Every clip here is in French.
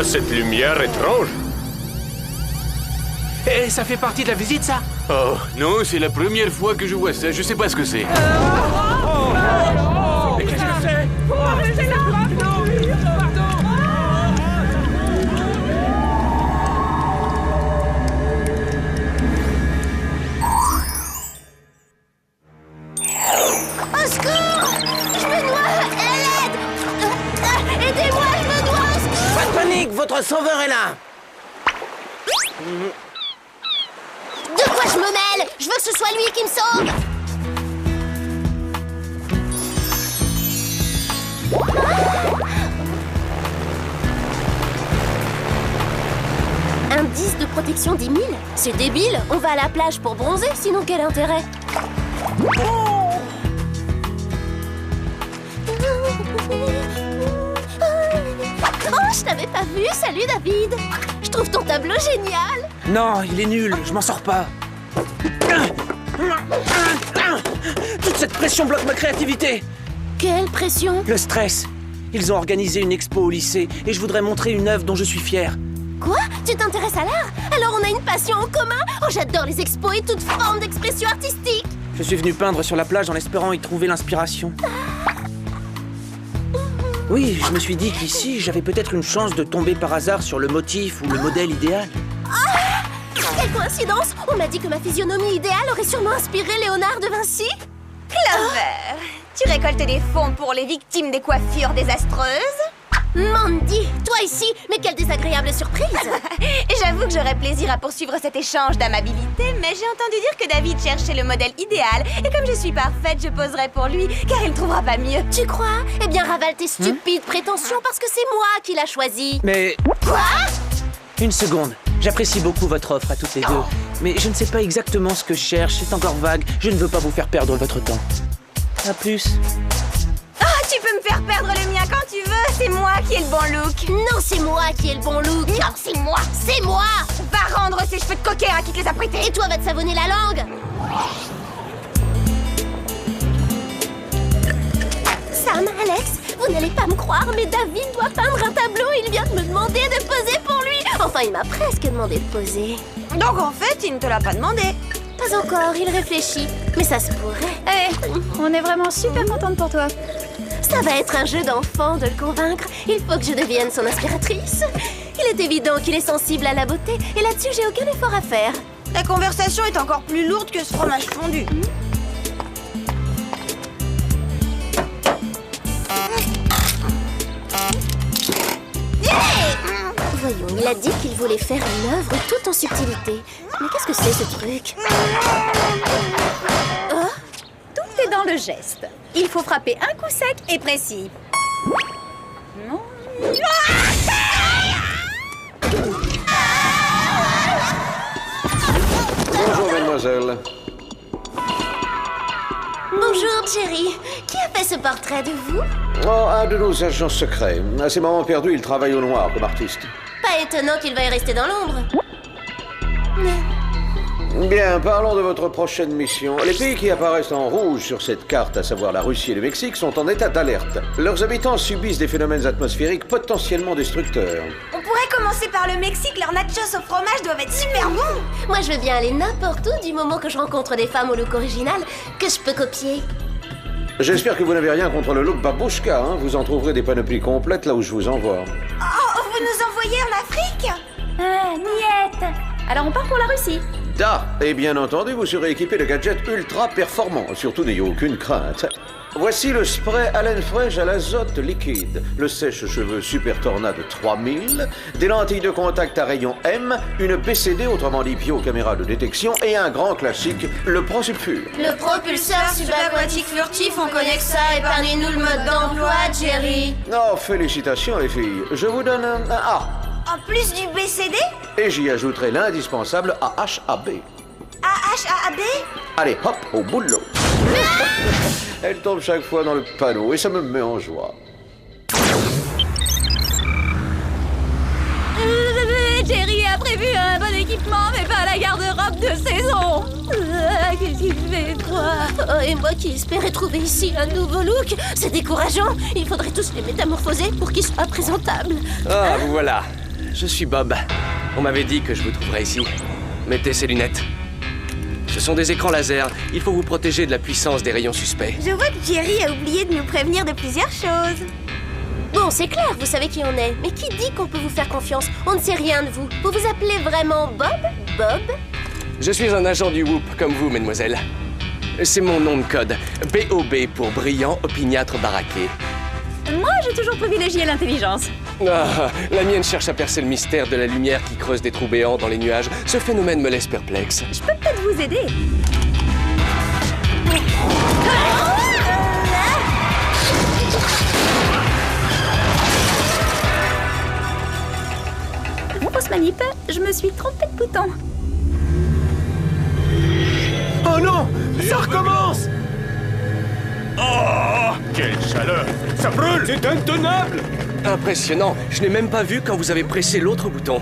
bien cette lumière étrange? Et ça fait partie de la visite, ça? Oh, non, c'est la première fois que je vois ça. Je sais pas ce que c'est. Mais qu'est-ce que c'est? Au secours! Je me noie! À l'aide! Aidez-moi, je me noie! Au secours! Pas de panique, votre sauveur est là. De quoi je me mêle? Je veux que ce soit lui qui me sauve! Indice de protection 10 000? C'est débile! On va à la plage pour bronzer, sinon quel intérêt? Oh, je t'avais pas vu! Salut David! Je trouve ton tableau génial! Non, il est nul, je m'en sors pas. Toute cette pression bloque ma créativité. Quelle pression! Le stress. Ils ont organisé une expo au lycée et je voudrais montrer une œuvre dont je suis fier. Quoi? Tu t'intéresses à l'art? Alors on a une passion en commun? Oh, j'adore les expos et toute forme d'expression artistique! Je suis venu peindre sur la plage en espérant y trouver l'inspiration. Oui, je me suis dit qu'ici, j'avais peut-être une chance de tomber par hasard sur le motif ou le modèle idéal. Quelle coïncidence! On m'a dit que ma physionomie idéale aurait sûrement inspiré Léonard de Vinci! Clover, tu récoltes des fonds pour les victimes des coiffures désastreuses? Mandy! Toi ici! Mais quelle désagréable surprise! J'avoue que j'aurais plaisir à poursuivre cet échange d'amabilité, mais j'ai entendu dire que David cherchait le modèle idéal, et comme je suis parfaite, je poserai pour lui, car il ne trouvera pas mieux. Tu crois? Eh bien, ravale tes stupides prétentions parce que c'est moi qui l'a choisi! Mais... Quoi? Une seconde. J'apprécie beaucoup votre offre à toutes les deux. Mais je ne sais pas exactement ce que je cherche, c'est encore vague. Je ne veux pas vous faire perdre votre temps. À plus. Ah, tu peux me faire perdre le mien quand tu veux, c'est moi qui ai le bon look. Non, c'est moi qui ai le bon look! Non, c'est moi. C'est moi! Va rendre ces cheveux de coquère à qui te les a prêtés. Et toi, va te savonner la langue! Sam, Alex, vous n'allez pas me croire, mais David doit peindre un tableau. Il vient de me demander de poser pour lui. Enfin, il m'a presque demandé de poser. Donc en fait, il ne te l'a pas demandé. Pas encore, il réfléchit. Mais ça se pourrait. Eh, on est vraiment super contente pour toi. Ça va être un jeu d'enfant de le convaincre. Il faut que je devienne son inspiratrice. Il est évident qu'il est sensible à la beauté. Et là-dessus, j'ai aucun effort à faire. La conversation est encore plus lourde que ce fromage fondu. Voyons, il a dit qu'il voulait faire une œuvre toute en subtilité. Mais qu'est-ce que c'est ce truc? Tout est dans le geste. Il faut frapper un coup sec et précis. Non. Bonjour, mademoiselle. Bonjour, Jerry. Qui a fait ce portrait de vous? Oh, un de nos agents secrets. À ces moments perdus, il travaille au noir comme artiste. Pas étonnant qu'il veuille rester dans l'ombre. Bien, parlons de votre prochaine mission. Les pays qui apparaissent en rouge sur cette carte, à savoir la Russie et le Mexique, sont en état d'alerte. Leurs habitants subissent des phénomènes atmosphériques potentiellement destructeurs. On pourrait commencer par le Mexique, leurs nachos au fromage doivent être super bons. Moi, je veux bien aller n'importe où du moment que je rencontre des femmes au look original que je peux copier. J'espère que vous n'avez rien contre le look babouchka, hein. Vous en trouverez des panoplies complètes là où je vous envoie. Oh, vous nous envoyez en Afrique? Ah, niette. Alors on part pour la Russie. Et bien entendu, vous serez équipé de gadgets ultra performants. Surtout, n'ayez aucune crainte. Voici le spray Haleine Fraîche à l'azote liquide, le sèche-cheveux Super Tornade 3000, des lentilles de contact à rayon M, une BCD, autrement dit caméra de détection, et un grand classique, le Pro-Sulfure. Le propulseur subaquatique furtif, on connaît que ça. Épargnez-nous le mode d'emploi, Jerry. Oh, félicitations les filles. Je vous donne un A. En plus du BCD? Et j'y ajouterai l'indispensable AHAB. AHAB? Allez, hop, au boulot. Elle tombe chaque fois dans le panneau et ça me met en joie. Jerry a prévu un bon équipement, mais pas la garde-robe de saison. Qu'est-ce qu'il fait quoi? Oh, et moi qui espérais trouver ici un nouveau look, c'est décourageant. Il faudrait tous les métamorphoser pour qu'ils soient présentables. Ah, vous voilà. je suis Bob. On m'avait dit que je vous trouverais ici. Mettez ces lunettes. Ce sont des écrans laser. Il faut vous protéger de la puissance des rayons suspects. Je vois que Jerry a oublié de nous prévenir de plusieurs choses. Bon, c'est clair, vous savez qui on est. Mais qui dit qu'on peut vous faire confiance? On ne sait rien de vous. Vous vous appelez vraiment Bob? Bob? Je suis un agent du Whoop, comme vous, mademoiselle. C'est mon nom de code. BOB pour brillant, opiniâtre, baraqué. Moi, j'ai toujours privilégié l'intelligence. Ah, la mienne cherche à percer le mystère de la lumière qui creuse des trous béants dans les nuages. Ce phénomène me laisse perplexe. Je peux peut-être vous aider. Fausse manip, je me suis trompée de bouton. Oh non! Ça recommence! Oh, quelle chaleur! Ça brûle! C'est intenable! Impressionnant. Je n'ai même pas vu quand vous avez pressé l'autre bouton.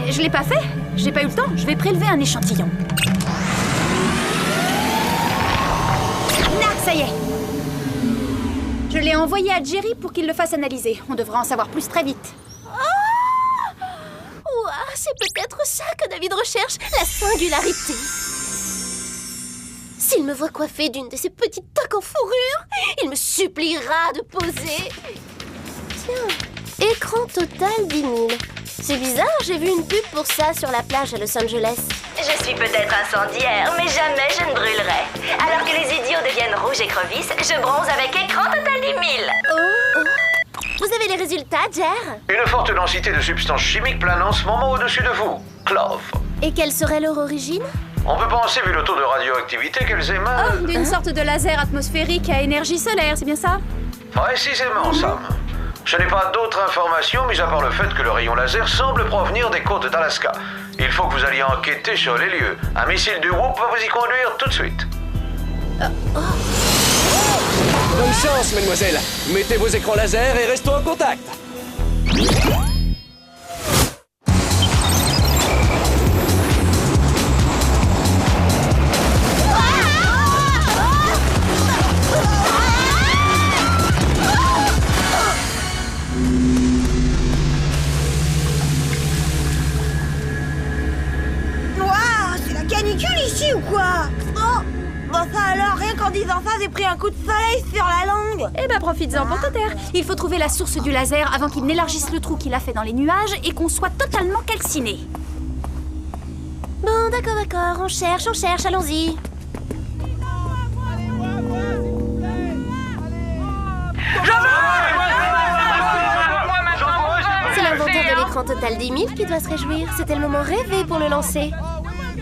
Je l'ai pas fait. J'ai pas eu le temps. Je vais prélever un échantillon. Là, ça y est. Je l'ai envoyé à Jerry pour qu'il le fasse analyser. On devra en savoir plus très vite. Ouah, c'est peut-être ça que David recherche, la singularité. S'il me voit coiffée d'une de ces petites toques en fourrure, il me suppliera de poser. Tiens, écran total 10 000. C'est bizarre, j'ai vu une pub pour ça sur la plage à Los Angeles. Je suis peut-être incendiaire, mais jamais je ne brûlerai. Alors que les idiots deviennent rouges et crevisses, je bronze avec écran total 10 000. Oh. Vous avez les résultats, Jer? Une forte densité de substances chimiques plane en ce moment au-dessus de vous. Clove. Et quelle serait leur origine? On peut penser, vu le taux de radioactivité qu'elles émanent... D'une sorte de laser atmosphérique à énergie solaire, c'est bien ça? Précisément, Sam. Je n'ai pas d'autres informations, mis à part le fait que le rayon laser semble provenir des côtes d'Alaska. Il faut que vous alliez enquêter sur les lieux. Un missile du Whoop va vous y conduire tout de suite. Bonne chance, mademoiselle. Mettez vos écrans laser et restons en contact. Ou quoi? Oh, bon ça alors, rien qu'en disant ça, j'ai pris un coup de soleil sur la langue. Eh ben, profites-en pour te taire. Il faut trouver la source du laser avant qu'il n'élargisse le trou qu'il a fait dans les nuages et qu'on soit totalement calciné. Bon, d'accord, on cherche, allons-y. C'est l'inventeur de l'écran total 10 000 qui doit se réjouir. C'était le moment rêvé pour le lancer.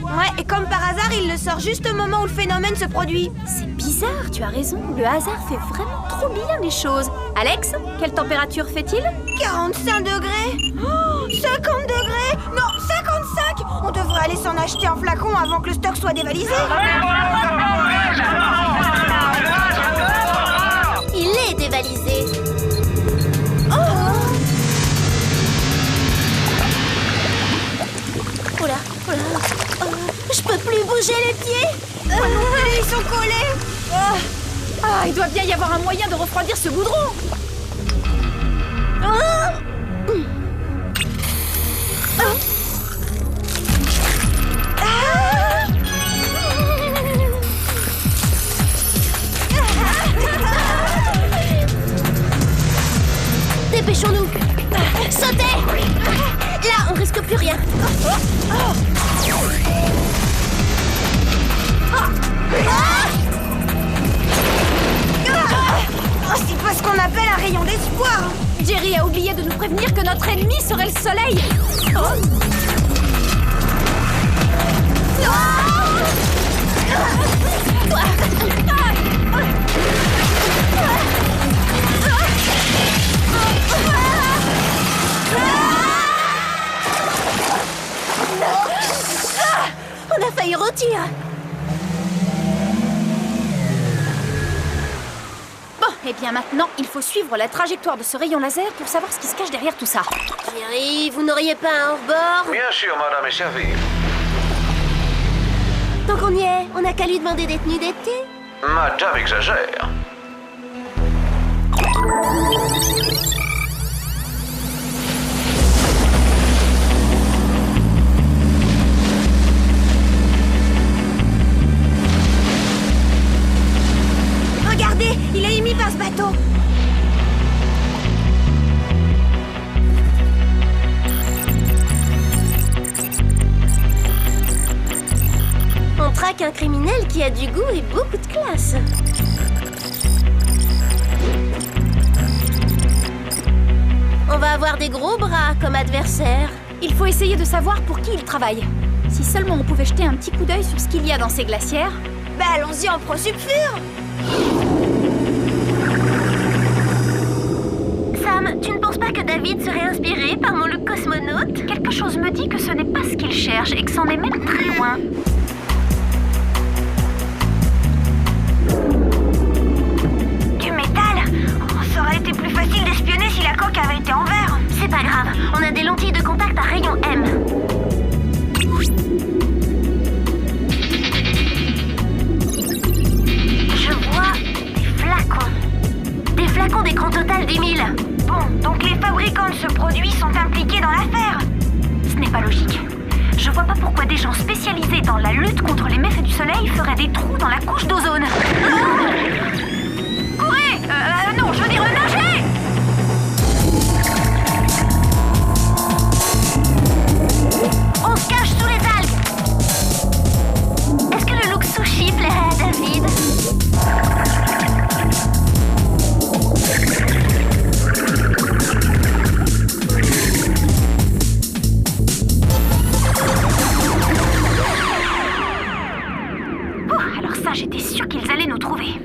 Ouais, et comme par hasard, il le sort juste au moment où le phénomène se produit. C'est bizarre, tu as raison. Le hasard fait vraiment trop bien les choses. Alex, quelle température fait-il? 45 degrés. Oh, 50 degrés. Non, 55. On devrait aller s'en acheter un flacon avant que le stock soit dévalisé. Il est dévalisé. Oula. Je peux plus bouger les pieds. Ils sont collés. Il doit bien y avoir un moyen de refroidir ce goudron. Dépêchons-nous. Sautez. Là, on risque plus rien. C'est pas ce qu'on appelle un rayon d'espoir. Jerry a oublié de nous prévenir que notre ennemi serait le soleil. On a failli rôtir. Bon, et bien maintenant, il faut suivre la trajectoire de ce rayon laser pour savoir ce qui se cache derrière tout ça. Jerry, vous n'auriez pas un hors-bord? Bien sûr, madame est servie. Tant qu'on y est, on n'a qu'à lui demander des tenues d'été. Madame exagère. bateau. On traque un criminel qui a du goût et beaucoup de classe. On va avoir des gros bras comme adversaires. Il faut essayer de savoir pour qui il travaille. Si seulement on pouvait jeter un petit coup d'œil sur ce qu'il y a dans ces glacières. Bah allons-y en pro-sulfure. Sam, tu ne penses pas que David serait inspiré par mon look cosmonaute? Quelque chose me dit que ce n'est pas ce qu'il cherche et que c'en est même très loin. Du métal? Ça aurait été plus facile d'espionner si la coque avait été en verre. C'est pas grave, on a des lentilles de contact à rayon M. Je vois des flacons. Des flacons d'écran total 10 000. Bon, donc les fabricants de ce produit sont impliqués dans l'affaire. Ce n'est pas logique. Je vois pas pourquoi des gens spécialisés dans la lutte contre les méfaits du soleil feraient des trous dans la couche d'ozone. Courez! Non, je veux dire nagez! On se cache sous les algues. Est-ce que le look sushi plairait à David? Alors ça, j'étais sûre qu'ils allaient nous trouver.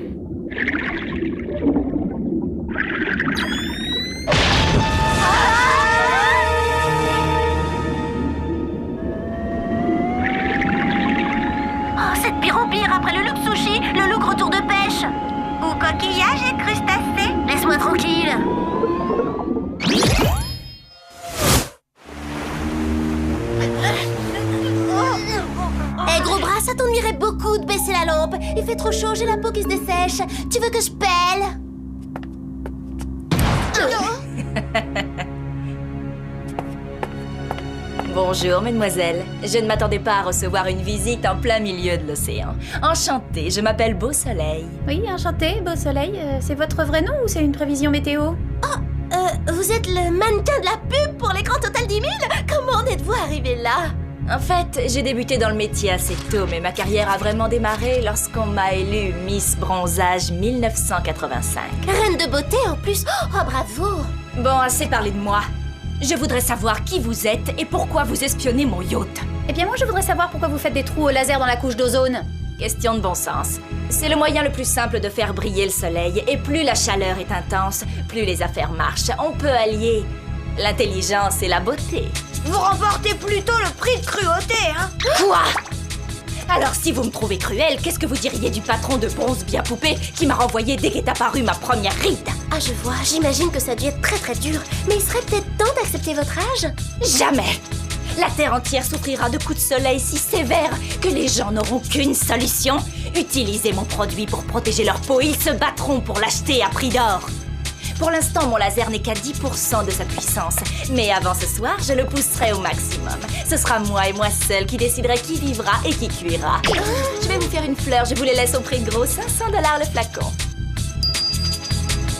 Oh, c'est de pire en pire après le look sushi, le look retour de pêche. Ou coquillage et crustacés. Laisse-moi tranquille. Eh gros bras, ça t'ennuierait beaucoup de baisser la lampe. Il fait trop chaud, j'ai la peau qui se dessèche. Tu veux que je pèle? Bonjour, mesdemoiselles. Je ne m'attendais pas à recevoir une visite en plein milieu de l'océan. Enchantée, je m'appelle Beau Soleil. Oui, enchanté, Beau Soleil. C'est votre vrai nom ou c'est une prévision météo? Vous êtes le mannequin de la pub pour l'écran Total 10 000? Comment en êtes-vous arrivé là? En fait, j'ai débuté dans le métier assez tôt, mais ma carrière a vraiment démarré lorsqu'on m'a élue Miss Bronzage 1985. Reine de beauté en plus. Oh, bravo. Bon, assez parlé de moi. Je voudrais savoir qui vous êtes et pourquoi vous espionnez mon yacht. Eh bien moi je voudrais savoir pourquoi vous faites des trous au laser dans la couche d'ozone. Question de bon sens. C'est le moyen le plus simple de faire briller le soleil, et plus la chaleur est intense, plus les affaires marchent. On peut allier l'intelligence et la beauté. Vous remportez plutôt le prix de cruauté, hein? Quoi? Alors si vous me trouvez cruelle, qu'est-ce que vous diriez du patron de Bronze Bien Poupée qui m'a renvoyé dès qu'est apparue ma première ride? Ah, je vois, j'imagine que ça a dû être très très dur. Mais il serait peut-être temps d'accepter votre âge? Jamais! La Terre entière souffrira de coups de soleil si sévères que les gens n'auront qu'une solution. Utilisez mon produit pour protéger leur peau, ils se battront pour l'acheter à prix d'or. Pour l'instant, mon laser n'est qu'à 10% de sa puissance. Mais avant ce soir, je le pousserai au maximum. Ce sera moi et moi seule qui déciderai qui vivra et qui cuira. Je vais vous faire une fleur, je vous les laisse au prix de gros 500 $ le flacon.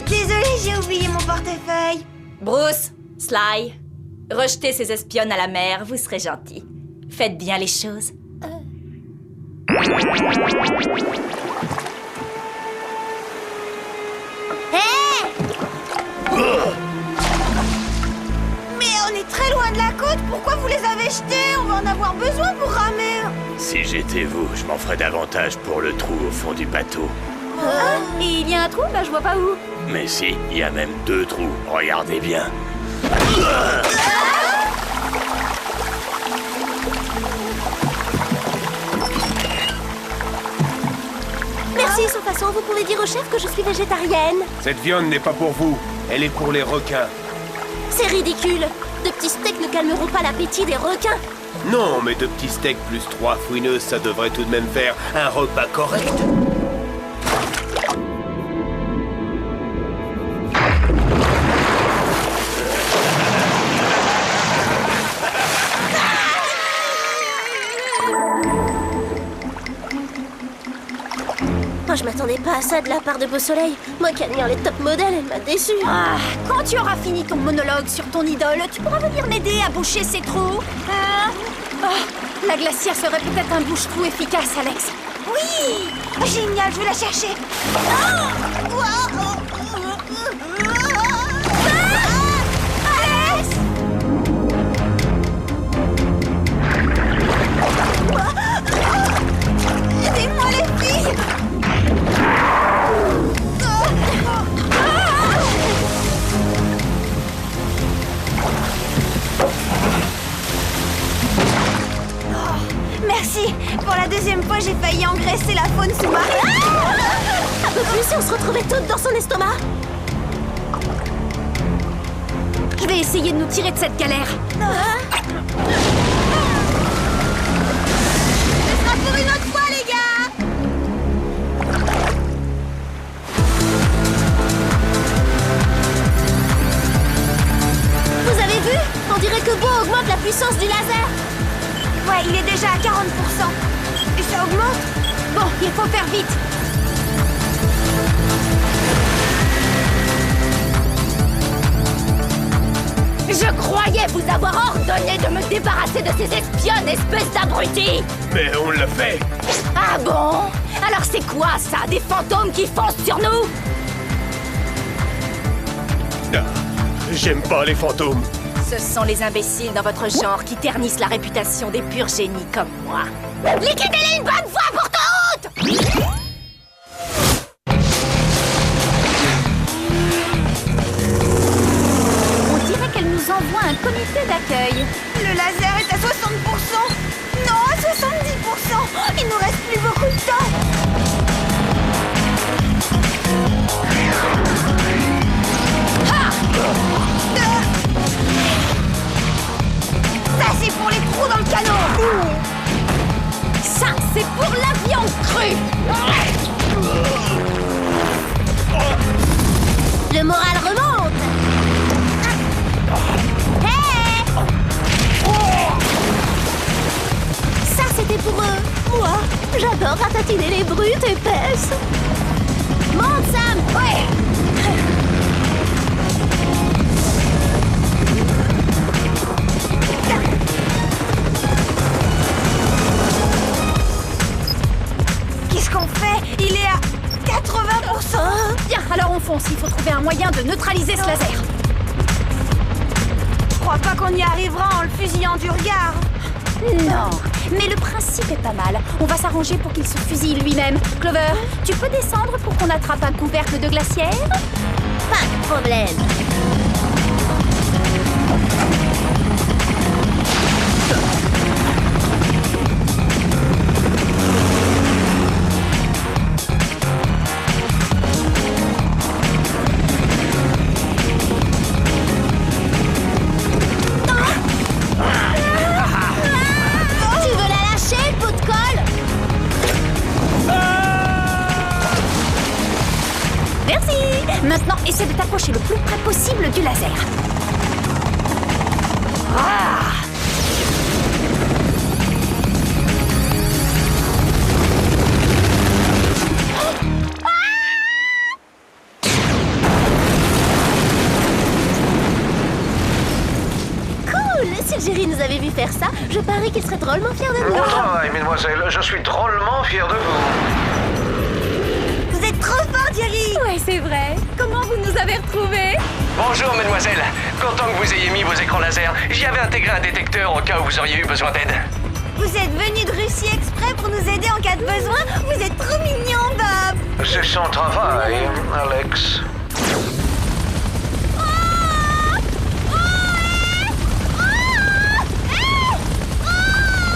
Désolée, j'ai oublié mon portefeuille. Bruce, Sly, rejetez ces espionnes à la mer, vous serez gentils. Faites bien les choses. Mais on est très loin de la côte, pourquoi vous les avez jetés? On va en avoir besoin pour ramer. Si j'étais vous, je m'en ferais davantage pour le trou au fond du bateau. Et il y a un trou? Bah je vois pas où. Mais si, il y a même 2 trous, regardez bien. Merci, sans façon, vous pouvez dire au chef que je suis végétarienne. Cette viande n'est pas pour vous, elle est pour les requins. C'est ridicule. De petits steaks ne calmeront pas l'appétit des requins. Non, mais 2 petits steaks plus 3 fouineuses, ça devrait tout de même faire un repas correct. Oh, je m'attendais pas à ça de la part de Beau Soleil. Moi qui admire les top modèles, elle m'a déçue. Ah, quand tu auras fini ton monologue sur ton idole, tu pourras venir m'aider à boucher ces trous. Hein? Oh, la glacière serait peut-être un bouche-trou efficace, Alex. Oui! Génial, je vais la chercher. Alex! Aidez-moi les filles! Merci! Pour la deuxième fois, j'ai failli engraisser la faune sous-marine. Un peu plus si on se retrouvait toutes dans son estomac. Je vais essayer de nous tirer de cette galère. Ce sera pour une autre fois, les gars! Vous avez vu? On dirait que Beau augmente la puissance du laser. Ouais, il est déjà à 40%. Et ça augmente? Bon, il faut faire vite. Je croyais vous avoir ordonné de me débarrasser de ces espionnes, espèce d'abrutis! Mais on l'a fait. Ah bon? Alors c'est quoi ça? Des fantômes qui foncent sur nous? Ah, j'aime pas les fantômes. Ce sont les imbéciles dans votre genre qui ternissent la réputation des purs génies comme moi. Liquidez-les une bonne fois pour toutes! On dirait qu'elle nous envoie un comité d'accueil. Le laser est à 60%. Non, à 70%. Il nous reste plus beaucoup de temps. Ça, c'est pour les trous dans le canon. Ça, c'est pour la viande crue. Le moral remonte. Hey! Ça, c'était pour eux. Moi, j'adore ratatiner les brutes épaisses. Monte, Sam. Ouais. Qu'est-ce qu'on fait? Il est à 80%. Bien, alors on fonce. Il faut trouver un moyen de neutraliser ce laser. Je crois pas qu'on y arrivera en le fusillant du regard. Non, mais le principe est pas mal. On va s'arranger pour qu'il se fusille lui-même. Clover, tu peux descendre pour qu'on attrape un couvercle de glacière? Pas de problème. Tu veux la lâcher, pot de colle? Merci. Maintenant, essaie de t'approcher le plus près possible du laser. Cool! Si Jerry nous avait vu faire ça, je parie qu'il serait drôlement fier de nous. Bon travail, mesdemoiselles. Je suis drôlement fier de vous. Vous êtes trop fort, Jerry. Ouais, c'est vrai. Comment vous nous avez retrouvés? Bonjour, mademoiselle. Content que vous ayez mis vos écrans laser. J'y avais intégré un détecteur au cas où vous auriez eu besoin d'aide. Vous êtes venu de Russie exprès pour nous aider en cas de besoin. Vous êtes trop mignon, Bob. C'est son travail, Alex.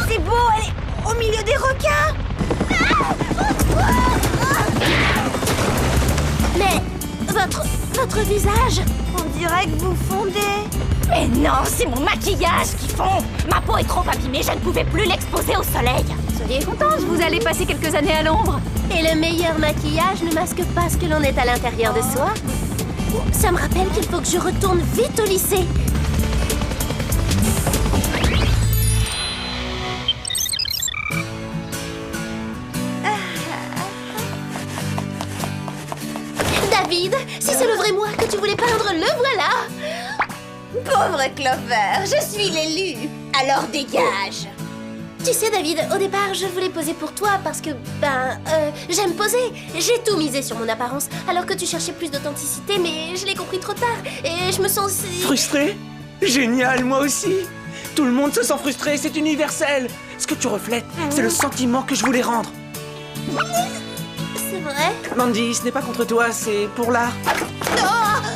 C'est beau, elle est au milieu des requins. Mais votre visage... On dirait que vous fondez. Mais non, c'est mon maquillage qui fond. Ma peau est trop abîmée, je ne pouvais plus l'exposer au soleil. Soyez contente, vous allez passer quelques années à l'ombre. Et le meilleur maquillage ne masque pas ce que l'on est à l'intérieur de soi. Ça me rappelle qu'il faut que je retourne vite au lycée. David. Si c'est le vrai moi que tu voulais peindre, le voilà. Pauvre Clover, je suis l'élu. Alors dégage. Tu sais, David, au départ, je voulais poser pour toi parce que, j'aime poser. J'ai tout misé sur mon apparence, alors que tu cherchais plus d'authenticité, mais je l'ai compris trop tard. Et je me sens si... Frustré? Génial, moi aussi. Tout le monde se sent frustré, c'est universel. Ce que tu reflètes, c'est le sentiment que je voulais rendre. C'est vrai? Mandy, ce n'est pas contre toi, c'est pour l'art.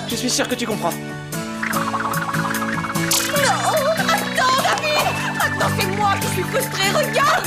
Je suis sûr que tu comprends. Attends, David! Maintenant, c'est moi qui suis frustrée. Regarde,